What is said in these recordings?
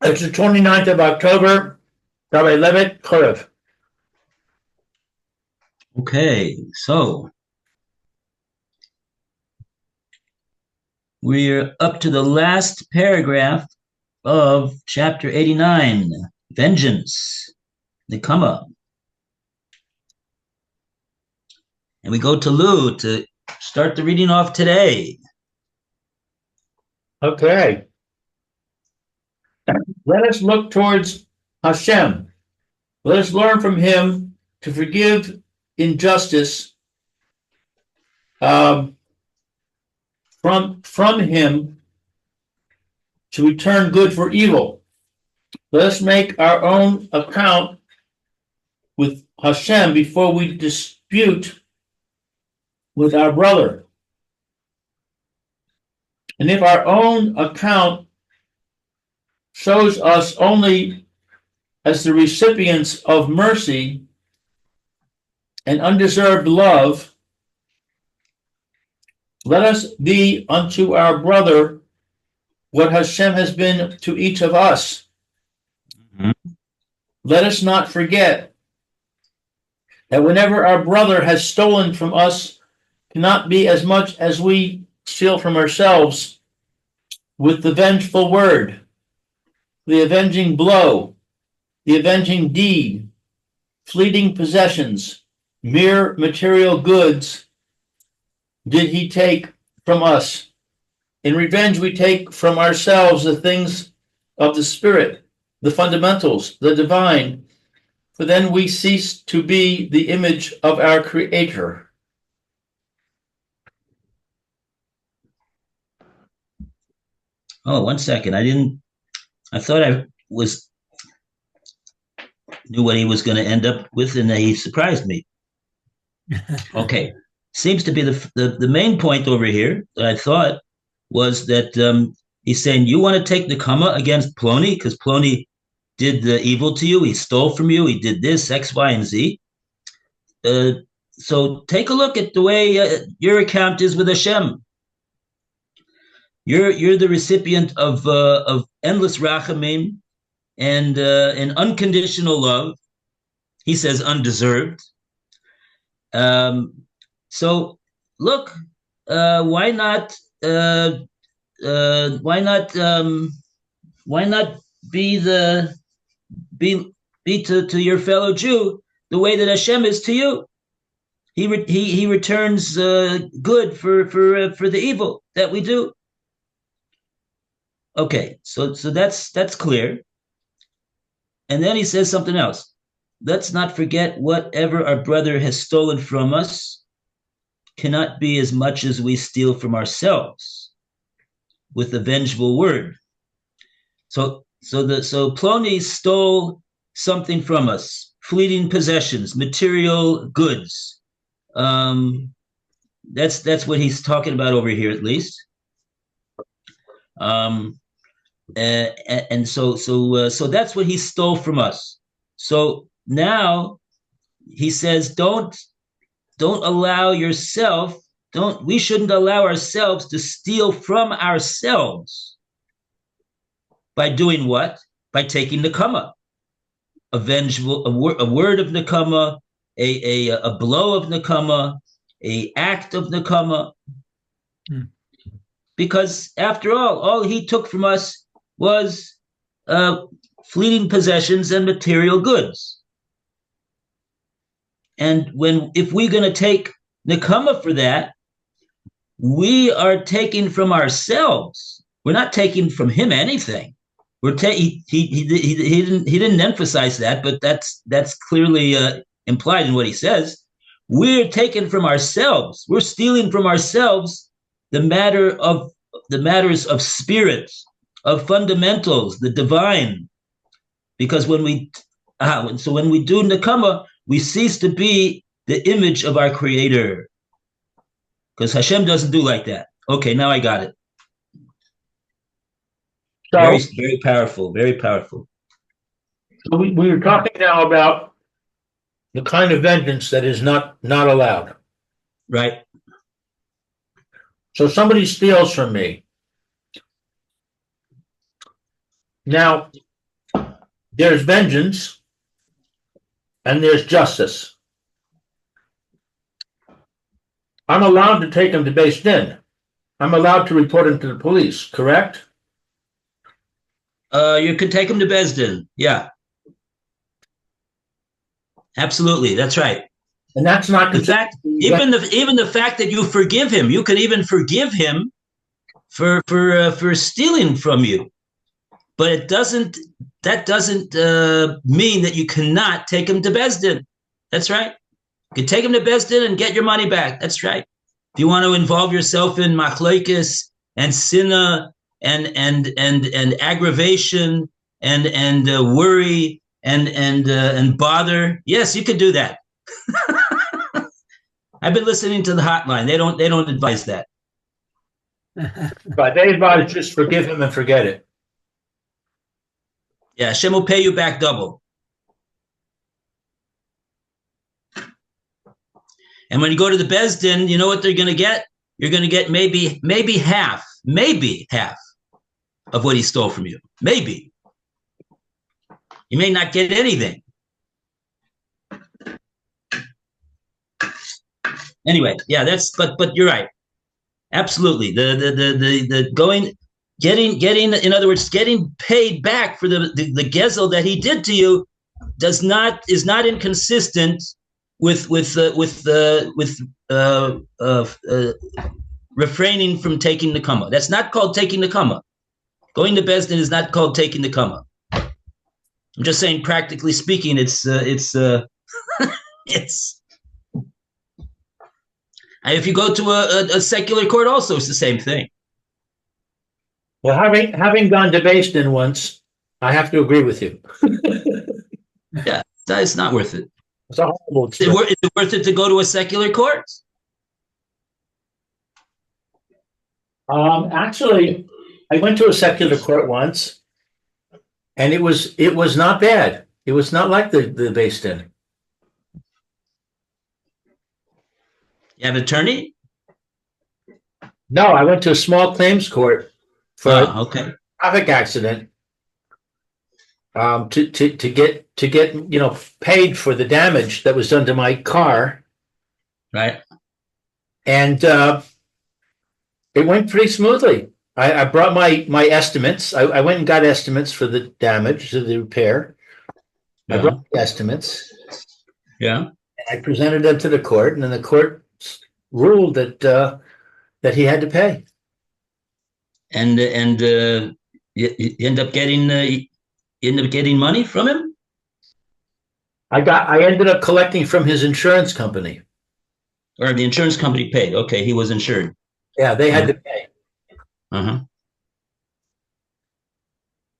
It's the 29th of October, Rabbi Levitt, Horeb. Okay, so we're up to the last paragraph of chapter 89, Vengeance, Nekama. And we go to Lou to start the reading off today. Okay. Let us look towards Hashem. Let us learn from him to forgive injustice from him to return good for evil. Let us make our own account with Hashem before we dispute with our brother. And if our own account shows us only as the recipients of mercy and undeserved love, let us be unto our brother what Hashem has been to each of us. Mm-hmm. Let us not forget that whenever our brother has stolen from us, cannot be as much as we steal from ourselves with the vengeful word, the avenging blow, the avenging deed, fleeting possessions, mere material goods did he take from us. In revenge, we take from ourselves the things of the Spirit, the fundamentals, the divine, for then we cease to be the image of our Creator. Oh, 1 second. I thought I knew what he was going to end up with, and he surprised me. Okay. Seems to be the main point over here that I thought was that he's saying, you want to take Nekama against Ploni because Ploni did the evil to you. He stole from you. He did this, X, Y, and Z. So take a look at the way your account is with Hashem. You're the recipient of endless rachamim and unconditional love. He says undeserved. So look, why not be to your fellow Jew the way that Hashem is to you? He returns good for the evil that we do. Okay, so that's clear. And then he says something else. Let's not forget whatever our brother has stolen from us cannot be as much as we steal from ourselves with the vengeful word. So Ploni stole something from us, fleeting possessions, material goods. That's what he's talking about over here, at least. And so that's what he stole from us. So now he says, don't allow yourself. We shouldn't allow ourselves to steal from ourselves. By doing what? By taking Nekama, a word of Nekama, a blow of Nekama, a act of Nekama. Because after all he took from us was fleeting possessions and material goods. And if we're going to take Nekama for that, we are taking from ourselves. We're not taking from him anything. He didn't emphasize that, but that's clearly implied in what he says. We're taking from ourselves. We're stealing from ourselves the matters of spirit, of fundamentals, the divine. Because when we do Nekama, we cease to be the image of our Creator. Because Hashem doesn't do like that. Okay, now I got it. So, very, very powerful, very powerful. So we are talking now about the kind of vengeance that is not allowed. Right. So somebody steals from me. Now, there's vengeance and there's justice. I'm allowed to take him to Beis Din. I'm allowed to report him to the police, correct? You could take him to Beis Din. Yeah. Absolutely. That's right. And that's not in fact, even the fact that you forgive him, you could even forgive him for stealing from you. But that doesn't mean that you cannot take him to Beis Din. That's right. You can take him to Beis Din and get your money back. That's right. If you want to involve yourself in machlokes and sinna and aggravation and worry and bother, yes, you could do that. I've been listening to the hotline. They don't advise that. But they advise just forgive him and forget it. Yeah, Hashem will pay you back double. And when you go to the Beis Din, you know what they're going to get? You're going to get maybe half of what he stole from you. Maybe. You may not get anything. Anyway, yeah, but you're right. Absolutely. Getting in other words, getting paid back for the gezel that he did to you is not inconsistent with refraining from taking the kama. That's not called taking the kama. Going to Beis Din is not called taking the kama. I'm just saying, practically speaking, it's if you go to a secular court, also it's the same thing. Well, having gone to Beis Din once, I have to agree with you. Yeah, it's not worth it. It's a horrible Is it worth it to go to a secular court? Actually, I went to a secular court once, and it was not bad. It was not like the Beis Din. You have an attorney? No, I went to a small claims court for a traffic accident. To get paid for the damage that was done to my car. Right. And it went pretty smoothly. I brought my estimates. I went and got estimates for the damage, to the repair. Yeah. I brought the estimates. Yeah. And I presented them to the court, and then the court ruled that he had to pay. And you end up getting money from him? I ended up collecting from his insurance company. Or the insurance company paid. Okay, he was insured. Yeah, they had to pay. Uh-huh.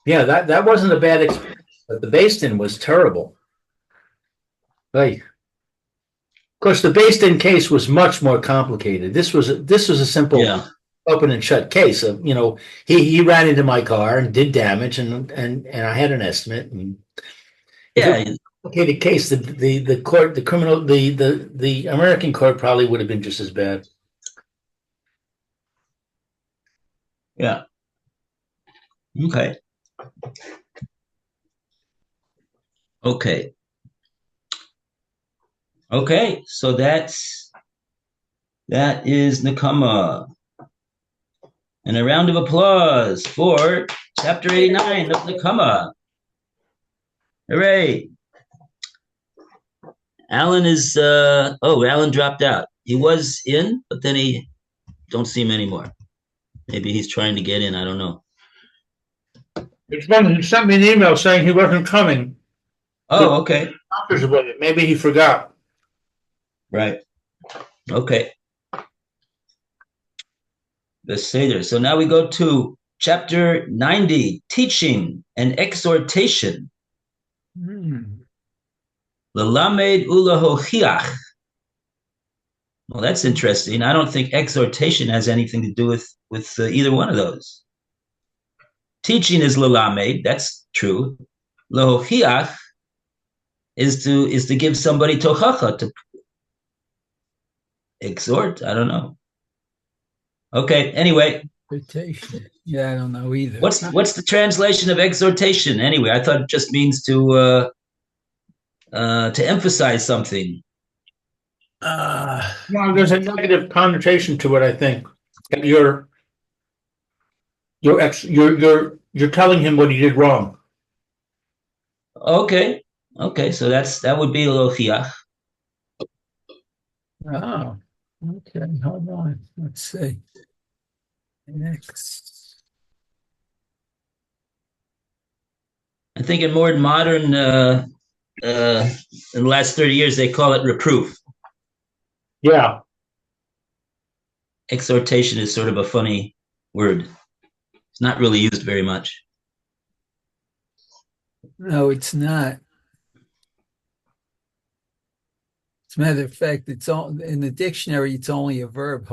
Yeah, that wasn't a bad experience, but the Beis Din was terrible. Right. Of course, the Beis Din case was much more complicated. This was a simple open and shut case of, he ran into my car and did damage, and I had an estimate. And complicated case. The court, the American court probably would have been just as bad. Yeah. Okay. Okay. So that is Nakama. And a round of applause for chapter 89 of Nakama. Hooray. Alan is, Alan dropped out. He was in, but then he don't see him anymore. Maybe he's trying to get in. I don't know. He sent me an email saying he wasn't coming. Oh, okay. Maybe he forgot. Right. Okay. The Seder. So now we go to chapter 90, teaching and exhortation. L'lamed ulahochiach. Well, that's interesting. I don't think exhortation has anything to do with either one of those. Teaching is l'lamed. That's true. Lahochiach is to give somebody tochacha, to exhort. I don't know. Okay. Anyway, Exhortation. Yeah, I don't know either. What's the translation of exhortation anyway? I thought it just means to emphasize something. No, there's a negative connotation to it, I think. That you're telling him what he did wrong. Okay, so that would be lochiach. Oh, okay. Hold on. Let's see. Next. I think in more modern, in the last 30 years, they call it reproof. Yeah. Exhortation is sort of a funny word. It's not really used very much. No, it's not. As a matter of fact, it's all in the dictionary. It's only a verb,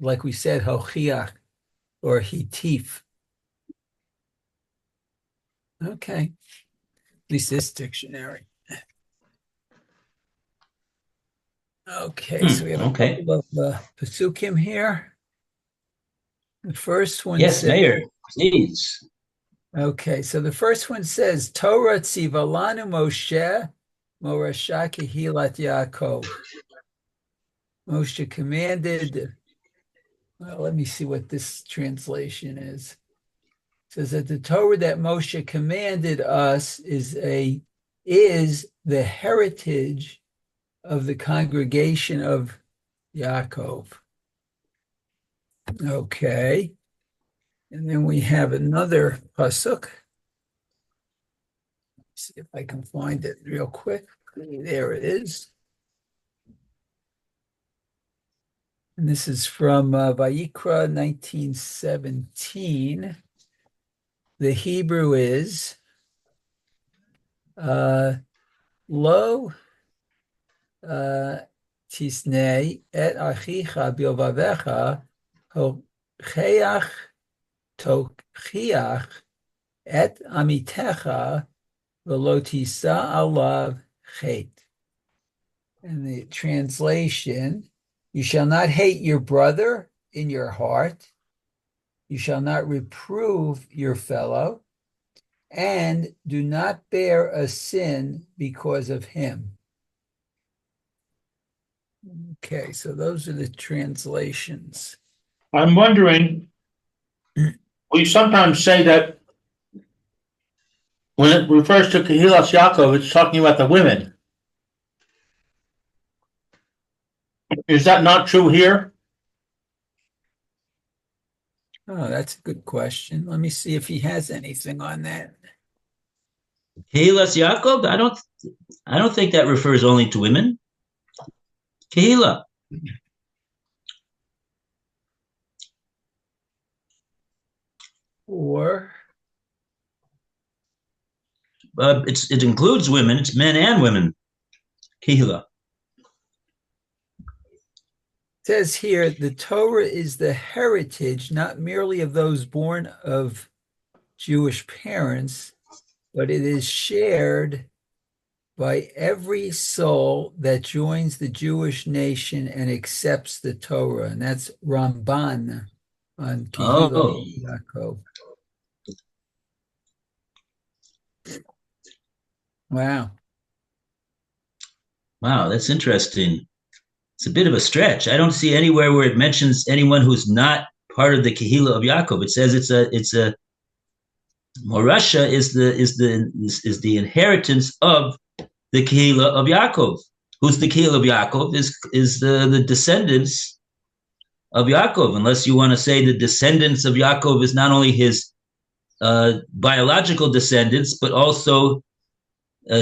like we said, hochiach or hitif. Okay, at least this dictionary. Okay, so we have a couple of pasukim here. The first one Yes, says, Mayor, please. Okay, so the first one says, Torah tzivalanu Moshe morasha kehilat Yaakov. Moshe commanded, well, let me see what this translation is. It says that the Torah that Moshe commanded us is the heritage of the congregation of Yaakov. Okay. And then we have another pasuk. Let's see if I can find it real quick. There it is. And this is from Vayikra 19:17. The Hebrew is Lo tisnei et achicha bilvavecha hocheach tochiach et amitecha velo tisa alav chet. And the translation, you shall not hate your brother in your heart, you shall not reprove your fellow, and do not bear a sin because of him. Okay, so those are the translations. I'm wondering, we sometimes say that when it refers to Kehilas Yaakov, it's talking about the women. Is that not true here? Oh, that's a good question. Let me see if he has anything on that. Kehilas Yaakov? I don't think that refers only to women. Kehila. Or it includes women. It's men and women. Kehila. it says here, the Torah is the heritage not merely of those born of Jewish parents, but it is shared by every soul that joins the Jewish nation and accepts the Torah. And that's Ramban on Kehilah Yaakov. Wow. Wow, that's interesting. It's a bit of a stretch. I don't see anywhere where it mentions anyone who's not part of the Kehillah of Yaakov. It says it's a Morasha is the inheritance of the Kehillah of Yaakov. Who's the Kehillah of Yaakov? Is the descendants of Yaakov. Unless you want to say the descendants of Yaakov is not only his biological descendants, but also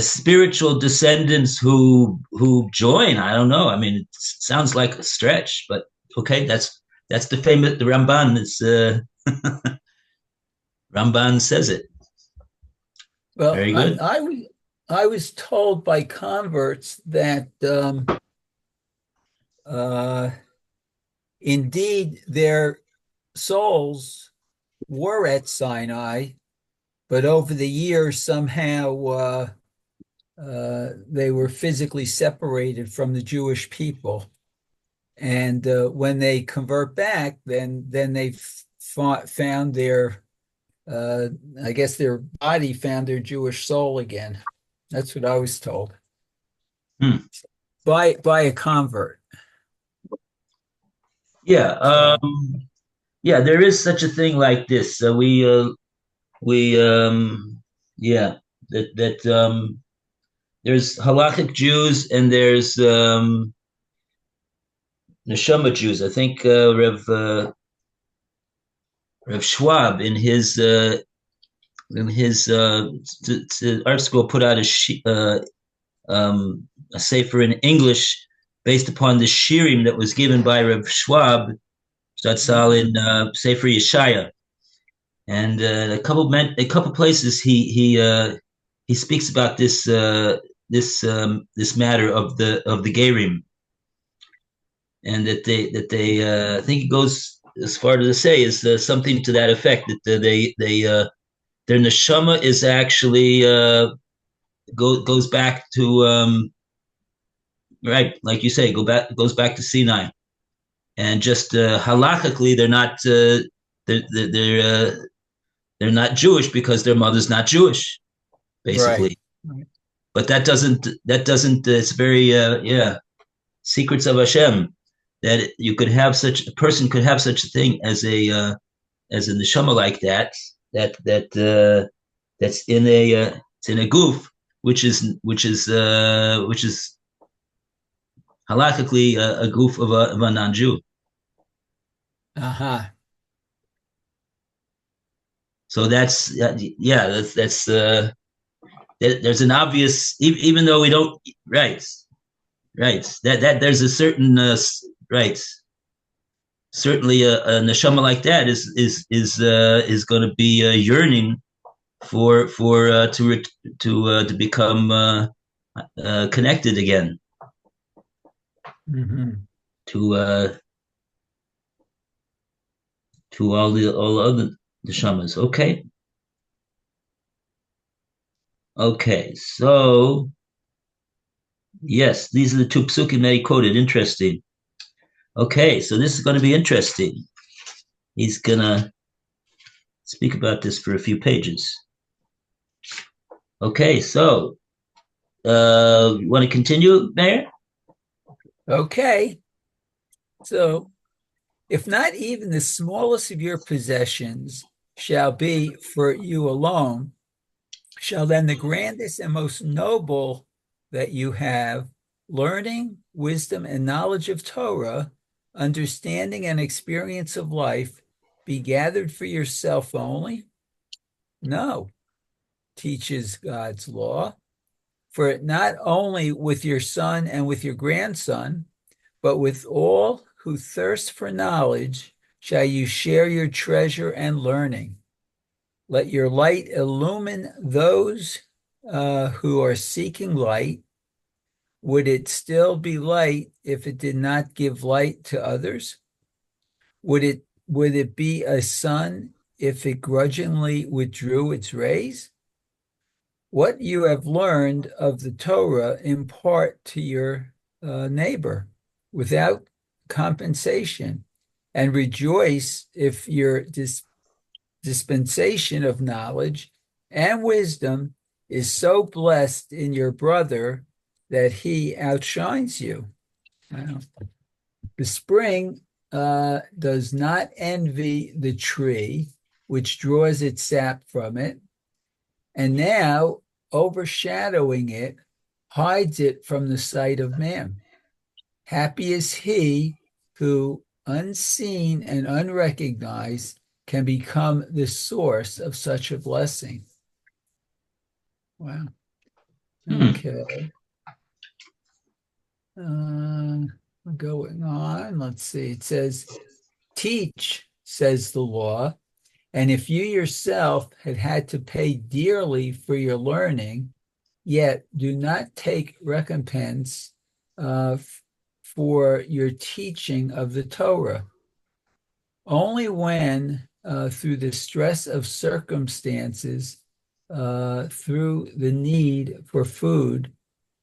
spiritual descendants who join. I don't know. I mean, it sounds like a stretch, but okay, that's the Ramban. It's Ramban says it. Well, very good. I was told by converts that indeed their souls were at Sinai, but over the years somehow they were physically separated from the Jewish people. And when they convert back, then they found their, I guess their body found their Jewish soul again. That's what I was told by a convert. Yeah, yeah, there is such a thing like this. Yeah, that there's halakhic Jews and there's neshama Jews. I think Rev Schwab in his art school put out a sefer in English based upon the shirim that was given by Rev Schwab Zatzal in Sefer Yeshaya, and a couple places he speaks about this matter of the Gerim, and that they I think it goes as far to say is something to that effect that their neshama is actually goes back to right, like you say, goes back to Sinai, and just halachically they're not Jewish because their mother's not Jewish, basically. Right. But that doesn't it's very secrets of Hashem, that you could have such a person could have such a thing as a neshama like that's in a goof, which is halachically a goof of a non-Jew. Uh-huh. So that's there's an obvious, even though we don't, right that there's a certain right, certainly a neshama like that is going to be yearning to become connected again to all the other neshamas. Okay, so yes, these are the two psukim that he quoted. Interesting. Okay, so this is going to be interesting. He's gonna speak about this for a few pages. Okay, so you want to continue, Mayor? Okay. So, if not even the smallest of your possessions shall be for you alone, shall then the grandest and most noble that you have, learning, wisdom, and knowledge of Torah, understanding and experience of life, be gathered for yourself only? No, teaches God's law. For not only with your son and with your grandson, but with all who thirst for knowledge, shall you share your treasure and learning. Let your light illumine those who are seeking light. Would it still be light if it did not give light to others? Would it be a sun if it grudgingly withdrew its rays? What you have learned of the Torah impart to your neighbor without compensation, and rejoice if your dispensation of knowledge and wisdom is so blessed in your brother that he outshines you. Wow. The spring does not envy the tree which draws its sap from it, and now overshadowing it hides it from the sight of man. Happy is he who, unseen and unrecognized, can become the source of such a blessing. Wow. Okay. Going on, let's see. It says, teach, says the law, and if you yourself had to pay dearly for your learning, yet do not take recompense for your teaching of the Torah. Only when, through the stress of circumstances, through the need for food,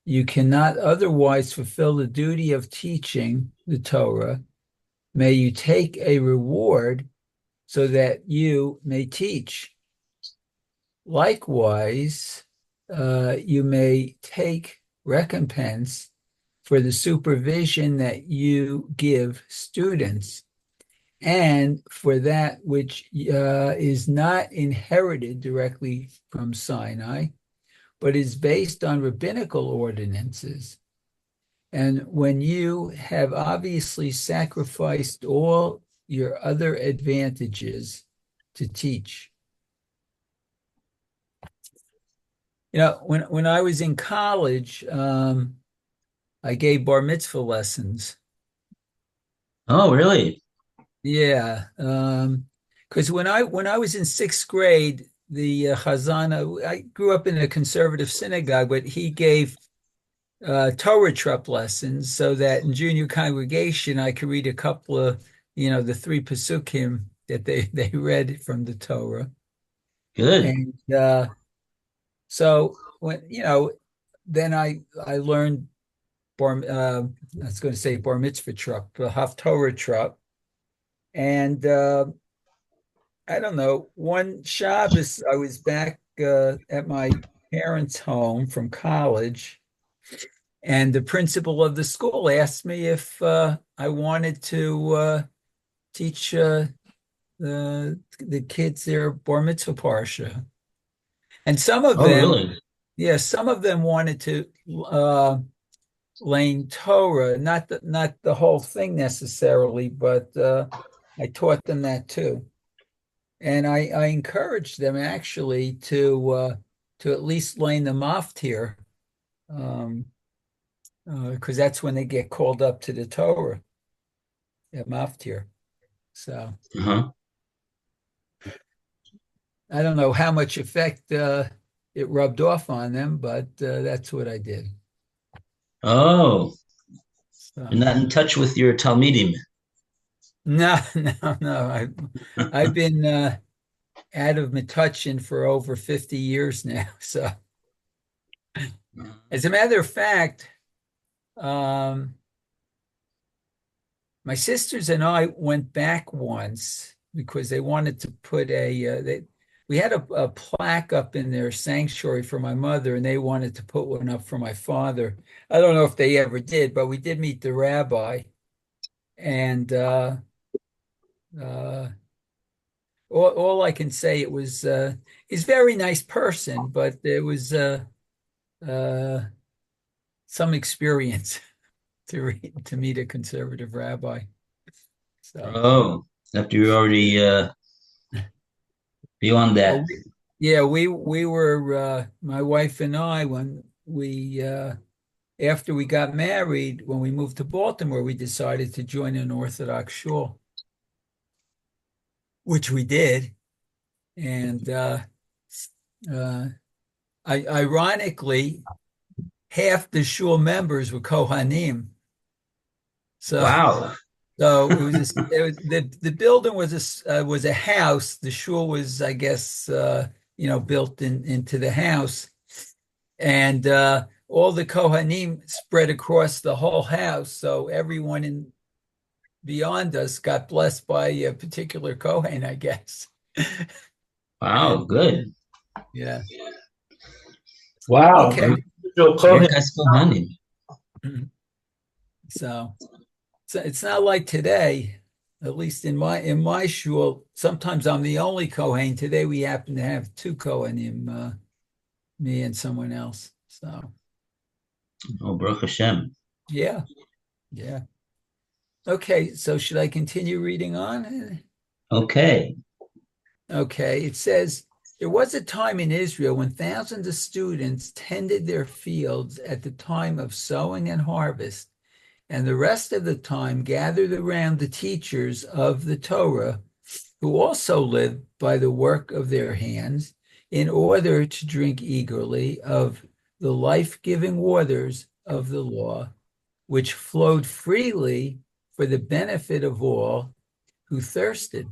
you cannot otherwise fulfill the duty of teaching the Torah, may you take a reward so that you may teach. Likewise, you may take recompense for the supervision that you give students and for that which is not inherited directly from Sinai, but is based on rabbinical ordinances. And when you have obviously sacrificed all your other advantages to teach. When I was in college, I gave bar mitzvah lessons. Oh, really? Yeah, because when I was in sixth grade, the Chazan, I grew up in a conservative synagogue, but he gave Torah trup lessons so that in junior congregation I could read a couple of, the three pasukim that they read from the Torah. Good. And so when then I learned I was going to say bar mitzvah trup, Haftorah trup, and I don't know. One Shabbos, I was back at my parents' home from college, and the principal of the school asked me if I wanted to teach the kids their bar mitzvah parsha. And some of Oh, them, really? yeah, some of them wanted to learn Torah, not the whole thing necessarily, but I taught them that too. And I encouraged them actually to at least learn the maftir, because that's when they get called up to the Torah at maftir. So Uh-huh. I don't know how much effect it rubbed off on them, but that's what I did. Oh, So, you're not in touch with your Talmidim. no, no. I've been out of Metuchen for over 50 years now. So, as a matter of fact, my sisters and I went back once because they wanted to put we had a plaque up in their sanctuary for my mother, and they wanted to put one up for my father. I don't know if they ever did, but we did meet the rabbi, and all I can say he's a very nice person, but there was uh, some experience to meet a conservative rabbi. So, Oh, after you're already beyond well, that. we were my wife and I when we after we got married, when we moved to Baltimore, we decided to join an Orthodox shul, which we did, and ironically, half the shul members were Kohanim. So. Wow. So the building was a house. The shul was, I guess, built into the house, and all the Kohanim spread across the whole house. So everyone beyond us got blessed by a particular Kohen, I guess. Wow, good. Yeah. Wow. Okay. Birkas Kohanim. So it's not like today, at least in my shul. Sometimes I'm the only Kohen. Today we happen to have two Kohanim, me and someone else. So Oh, Baruch Hashem. yeah. Okay, so should I continue reading on? Okay. Okay, it says there was a time in Israel when thousands of students tended their fields at the time of sowing and harvest, and the rest of the time gathered around the teachers of the Torah, who also lived by the work of their hands, in order to drink eagerly of the life-giving waters of the law, which flowed freely for the benefit of all who thirsted.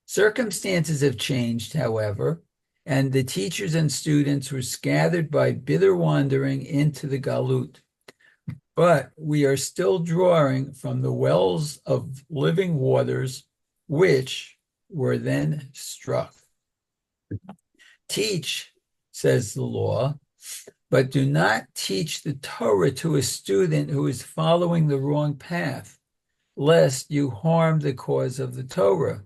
Circumstances have changed, however, and the teachers and students were scattered by bitter wandering into the Galut. But we are still drawing from the wells of living waters, which, were then struck. Teach, says the law, but do not teach the Torah to a student who is following the wrong path, lest you harm the cause of the Torah,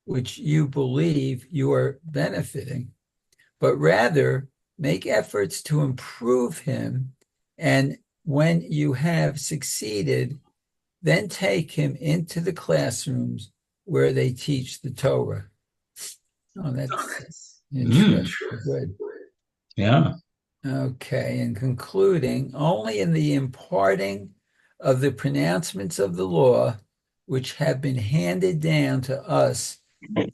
which you believe you are benefiting, but rather make efforts to improve him, and when you have succeeded, then take him into the classrooms where they teach the Torah. Oh, that's interesting. Good. Yeah. Okay, and concluding, only in the imparting of the pronouncements of the law, which have been handed down to us,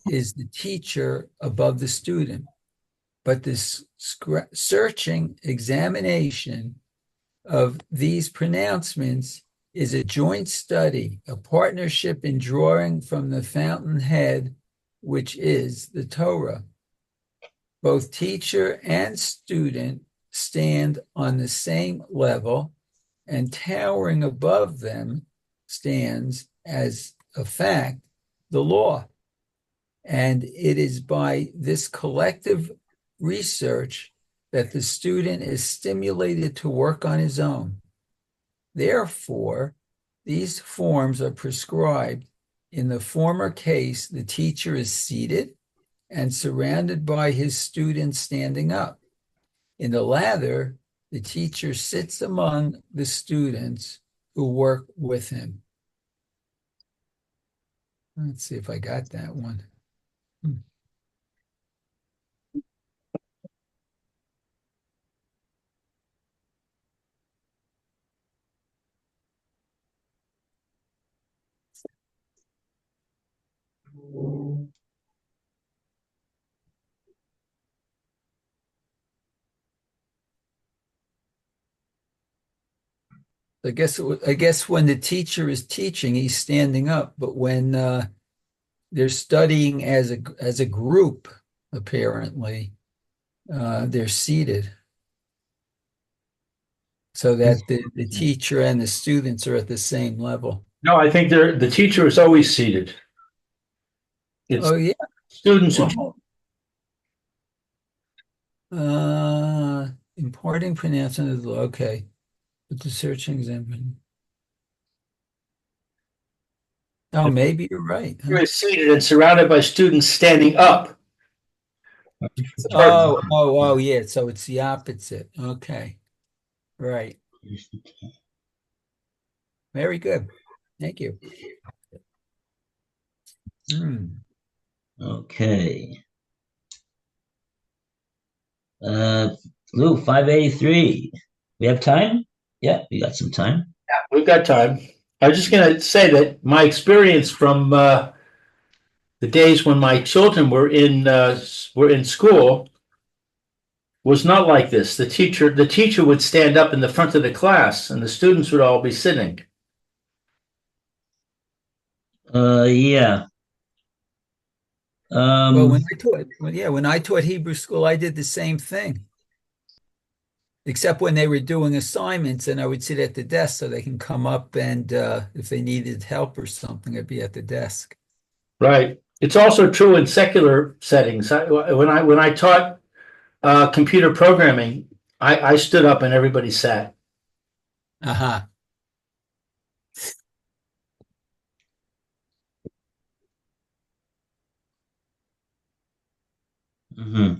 is the teacher above the student. But this searching examination of these pronouncements is a joint study, a partnership in drawing from the fountainhead, which is the Torah. Both teacher and student stand on the same level, and towering above them stands, as a fact, the law. And it is by this collective research that the student is stimulated to work on his own. Therefore, these forms are prescribed. In the former case, the teacher is seated and surrounded by his students standing up. In the latter, the teacher sits among the students who work with him. Let's see if I got that one. I guess when the teacher is teaching, he's standing up, but when they're studying as a group, apparently, they're seated, so that the teacher and the students are at the same level. No, I think the teacher is always seated. It's Oh yeah. students who Imparting pronouncement of the law. Okay, but the searching example. Oh, maybe you're right. Huh? is seated and surrounded by students standing up. Oh, yeah. So it's the opposite. Okay, right. Very good. Thank you. Okay. Lou, 583. We have time? Yeah, we got some time. Yeah, we've got time. I was just going to say that my experience from the days when my children were in school was not like this. The teacher would stand up in the front of the class, and the students would all be sitting. Yeah. Well, when I taught Hebrew school, I did the same thing, except when they were doing assignments, and I would sit at the desk so they can come up, and if they needed help or something, I'd be at the desk. Right. It's also true in secular settings. When I taught computer programming, I stood up and everybody sat. Uh-huh. Mm-hmm.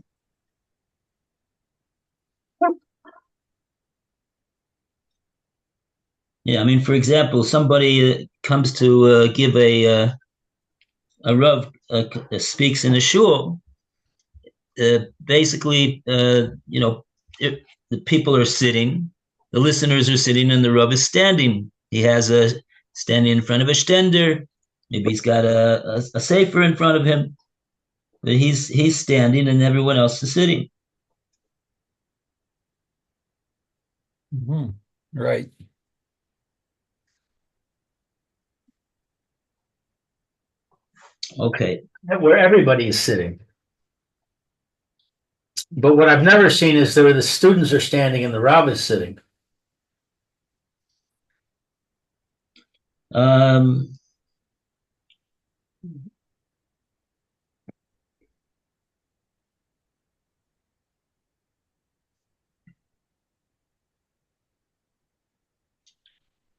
Yeah, I mean, for example, somebody comes to give a Rav speaks in a shul. Basically, the people are sitting, the listeners are sitting, and the Rav is standing. He has standing in front of a stender. Maybe he's got a sefer in front of him. But he's standing, and everyone else is sitting. Mm-hmm. Right. Okay. Where everybody is sitting. But what I've never seen is where the students are standing and the Rav is sitting. Um,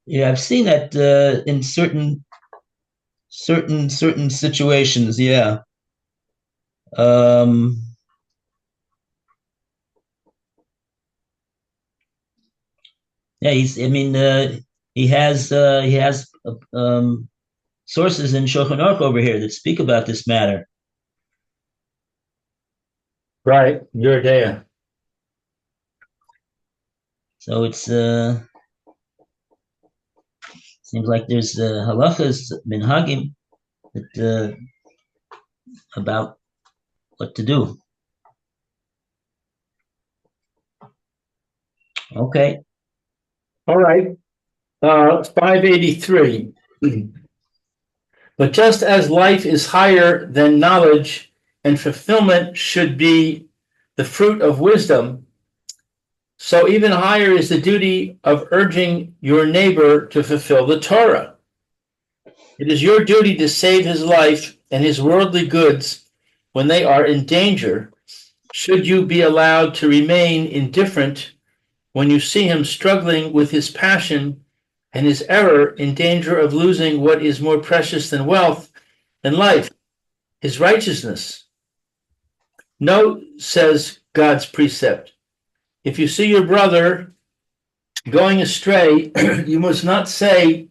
Yeah, I've seen that in certain situations. Yeah. Um, yeah, I mean, he has sources in Shulchan Aruch over here that speak about this matter. Right, your day. So it's seems like there's halachas minhagim that about what to do. Okay. All right. 583. But just as life is higher than knowledge, and fulfillment should be the fruit of wisdom, so even higher is the duty of urging your neighbor to fulfill the Torah. It is your duty to save his life and his worldly goods when they are in danger. Should you be allowed to remain indifferent when you see him struggling with his passion and his error, in danger of losing what is more precious than wealth and life, his righteousness? Note, says God's precept, if you see your brother going astray, you must not say,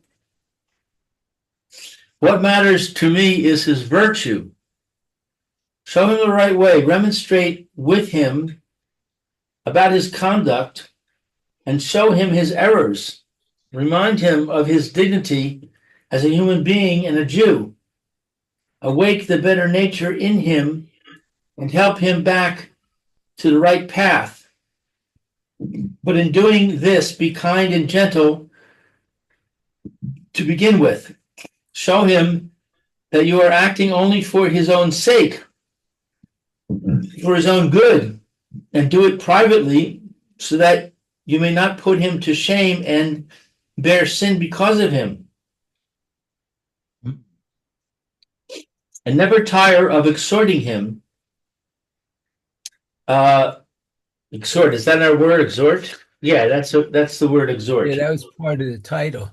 what matters to me is his virtue. Show him the right way, remonstrate with him about his conduct, and show him his errors. Remind him of his dignity as a human being and a Jew. Awake the better nature in him and help him back to the right path. But in doing this, be kind and gentle to begin with. Show him that you are acting only for his own sake, for his own good, and do it privately so that you may not put him to shame and bear sin because of him. And never tire of exhorting him. Exhort, is that our word, exhort? Yeah, that's the word, exhort. Yeah, that was part of the title.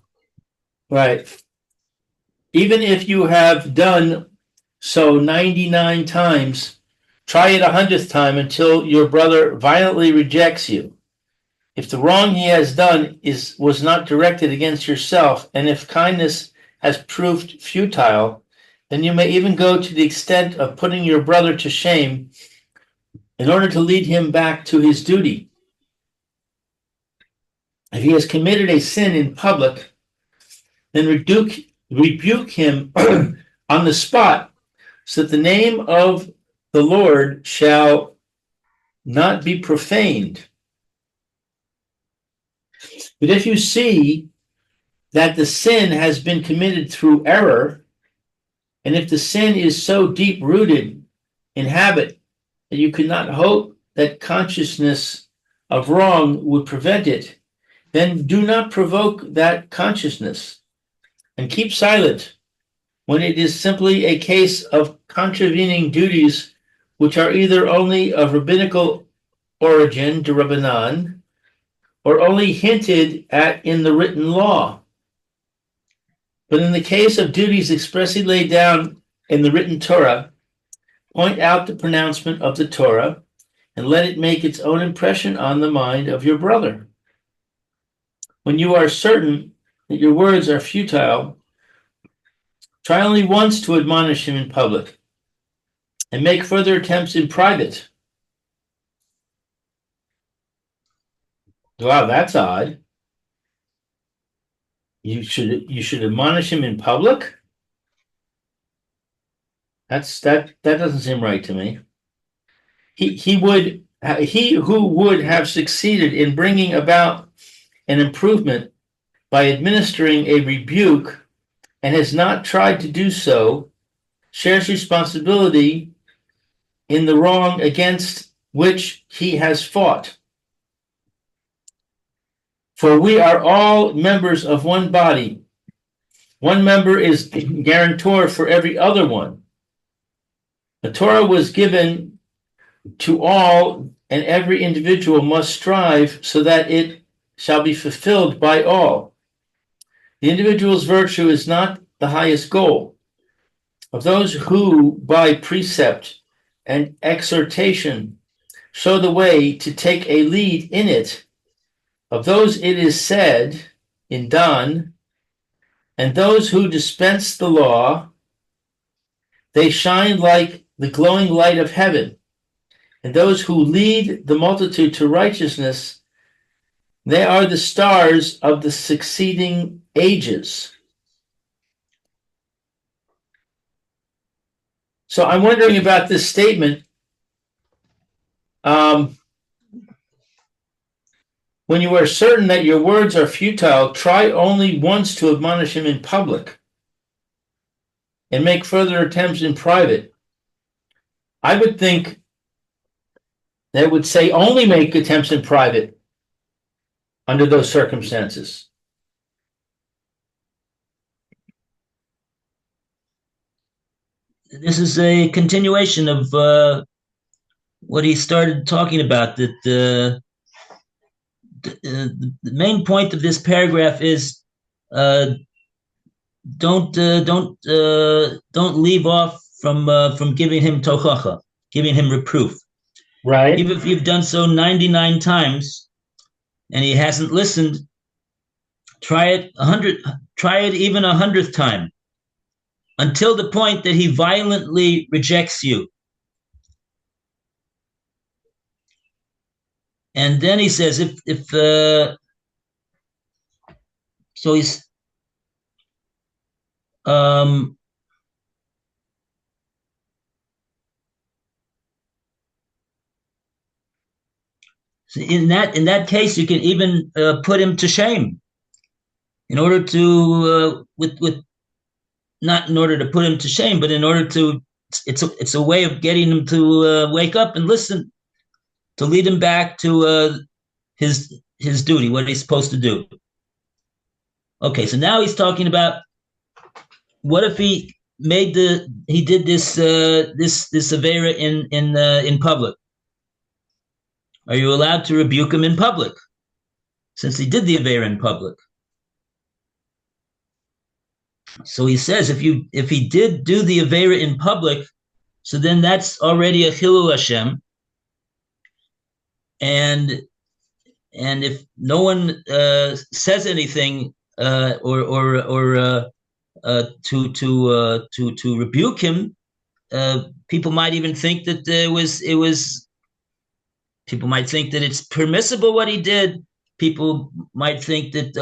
Right. Even if you have done so 99 times, try it 100th time until your brother violently rejects you. If the wrong he has done was not directed against yourself, and if kindness has proved futile, then you may even go to the extent of putting your brother to shame in order to lead him back to his duty. If he has committed a sin in public, then rebuke him on the spot, so that the name of the Lord shall not be profaned. But if you see that the sin has been committed through error, and if the sin is so deep-rooted in habit that you could not hope that consciousness of wrong would prevent it, then do not provoke that consciousness, and keep silent when it is simply a case of contravening duties which are either only of rabbinical origin, de Rabbanan, or only hinted at in the written law. But in the case of duties expressly laid down in the written Torah, point out the pronouncement of the Torah and let it make its own impression on the mind of your brother. When you are certain that your words are futile, try only once to admonish him in public, and make further attempts in private. Wow, that's odd. You should admonish him in public? That doesn't seem right to me. He who would have succeeded in bringing about an improvement by administering a rebuke and has not tried to do so, shares responsibility in the wrong against which he has fought. For we are all members of one body. One member is guarantor for every other one. The Torah was given to all, and every individual must strive so that it shall be fulfilled by all. The individual's virtue is not the highest goal. Of those who, by precept and exhortation, show the way to take a lead in it, of those it is said in done, and those who dispense the law, they shine like the glowing light of heaven. And those who lead the multitude to righteousness, they are the stars of the succeeding ages. So I'm wondering about this statement. When you are certain that your words are futile, try only once to admonish him in public and make further attempts in private. I would think that would say only make attempts in private under those circumstances. This is a continuation of what he started talking about, that the main point of this paragraph is don't leave off from giving him tochacha, giving him reproof. Right. Even if you've done so 99 times and he hasn't listened, try it even 100th time, until the point that he violently rejects you. And then he says, so he's, in that case, you can even put him to shame, in order to not in order to put him to shame, but in order to, it's a way of getting him to wake up and listen, to lead him back to his duty, what he's supposed to do. Okay, so now he's talking about, what if he did this avera in public? Are you allowed to rebuke him in public, since he did the avera in public? So he says, if he did do the avera in public, so then that's already a chilul Hashem, and if no one says anything to rebuke him, people might even think that people might think that it's permissible what he did. People might think that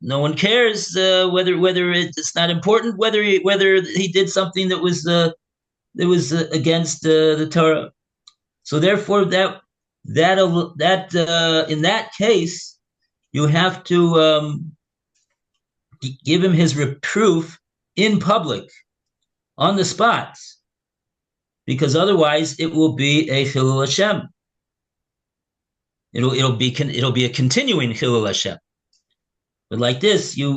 no one cares whether it's not important whether he did something that was against the Torah. So therefore, that in that case, you have to give him his reproof in public, on the spot, because otherwise it will be a chilul Hashem. It'll be a continuing chilul Hashem. But like this, now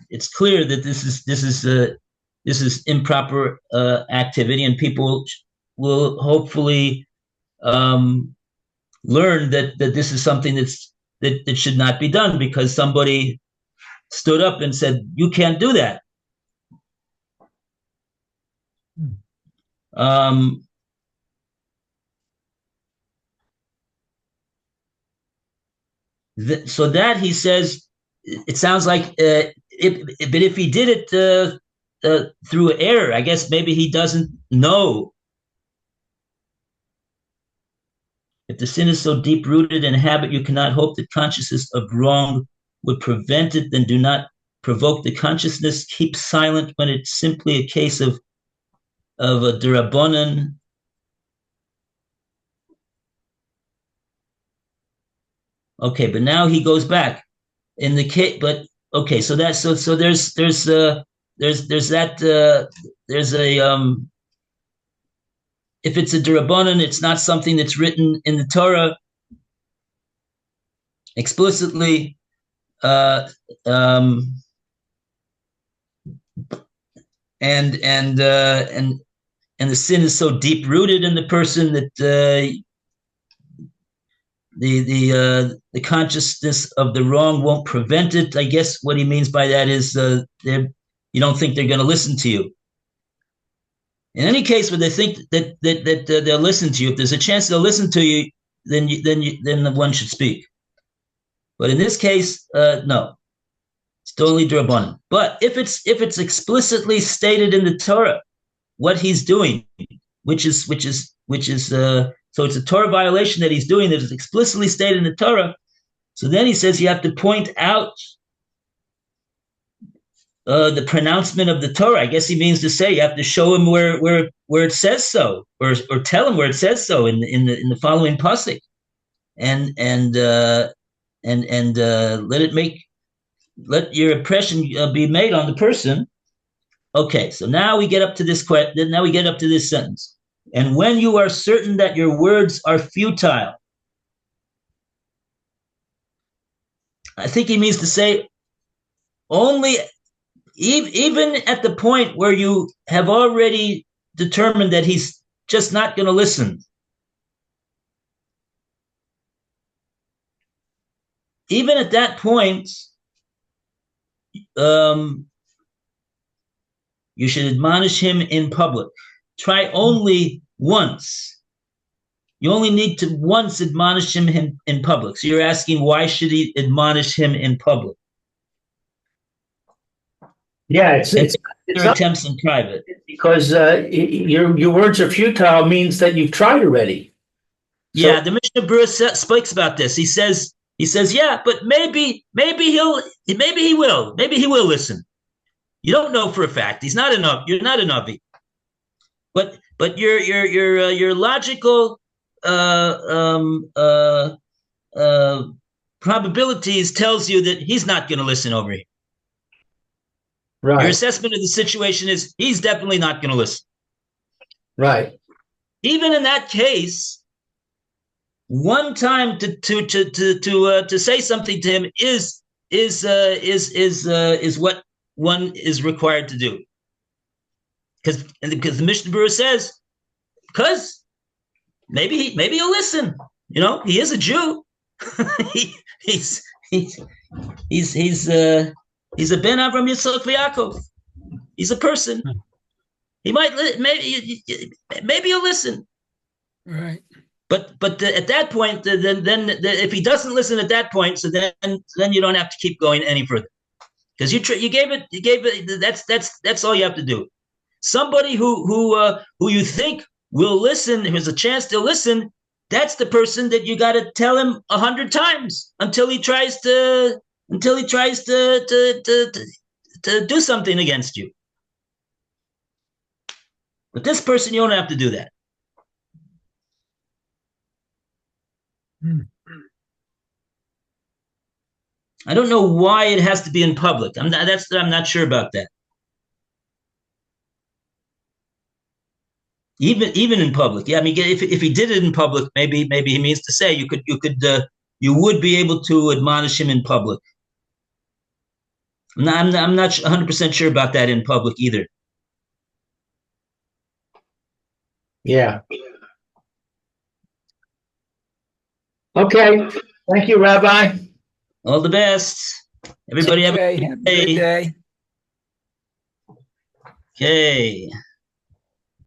it's clear that this is improper activity, and people will hopefully learn that this is something that should not be done, because somebody stood up and said, "You can't do that." So that, he says, it sounds like, but if he did it through error, I guess maybe he doesn't know. If the sin is so deep-rooted in habit, you cannot hope that consciousness of wrong would prevent it, then do not provoke the consciousness. Keep silent when it's simply a case of a derabanan. Okay, but now he goes back in the case. But okay, so that's so there's that there's a if it's a derabanan, it's not something that's written in the Torah explicitly, and the sin is so deep rooted in the person that the consciousness of the wrong won't prevent it. I guess what he means by that is you don't think they're going to listen to you. In any case, when they think that they'll listen to you, if there's a chance they'll listen to you, then one should speak. But in this case, no, it's totally drabanan. But if it's explicitly stated in the Torah what he's doing, which is so it's a Torah violation that he's doing that is explicitly stated in the Torah. So then he says you have to point out the pronouncement of the Torah. I guess he means to say you have to show him where it says so, or tell him where it says so in the following pasuk, and let your impression be made on the person. Okay, so now we get up to this Now we get up to this sentence. And when you are certain that your words are futile, I think he means to say only, even at the point where you have already determined that he's just not going to listen. Even at that point, you should admonish him in public. Try only once. You only need to once admonish him in public. So you're asking, why should he admonish him in public? Yeah, it's attempts in private. Because your words are futile means that you've tried already. So, yeah, the Mishnah Berurah speaks about this. He says, yeah, but maybe he will listen. You don't know for a fact. He's not enough. You're not a Navi. But your logical probabilities tells you that he's not going to listen over here. Right. Your assessment of the situation is he's definitely not going to listen. Right. Even in that case, one time to say something to him is what one is required to do. Because the Mishnah Berurah says, because maybe he'll listen. You know, he is a Jew. he's a Ben Avram Yitzchak Yaakov. He's a person. He might maybe he'll listen. Right. But at that point, then if he doesn't listen at that point, so then you don't have to keep going any further, because you gave it. That's all you have to do. Somebody who you think will listen, who has a chance to listen, that's the person that you got to tell him 100 times until he tries to do something against you. But this person, you don't have to do that. I don't know why it has to be in public. I'm not sure about that. Even in public, yeah. I mean, if he did it in public, maybe he means to say you would be able to admonish him in public. I'm not 100% sure about that in public either. Yeah. Okay. Thank you, Rabbi. All the best. Everybody have a good day. Okay.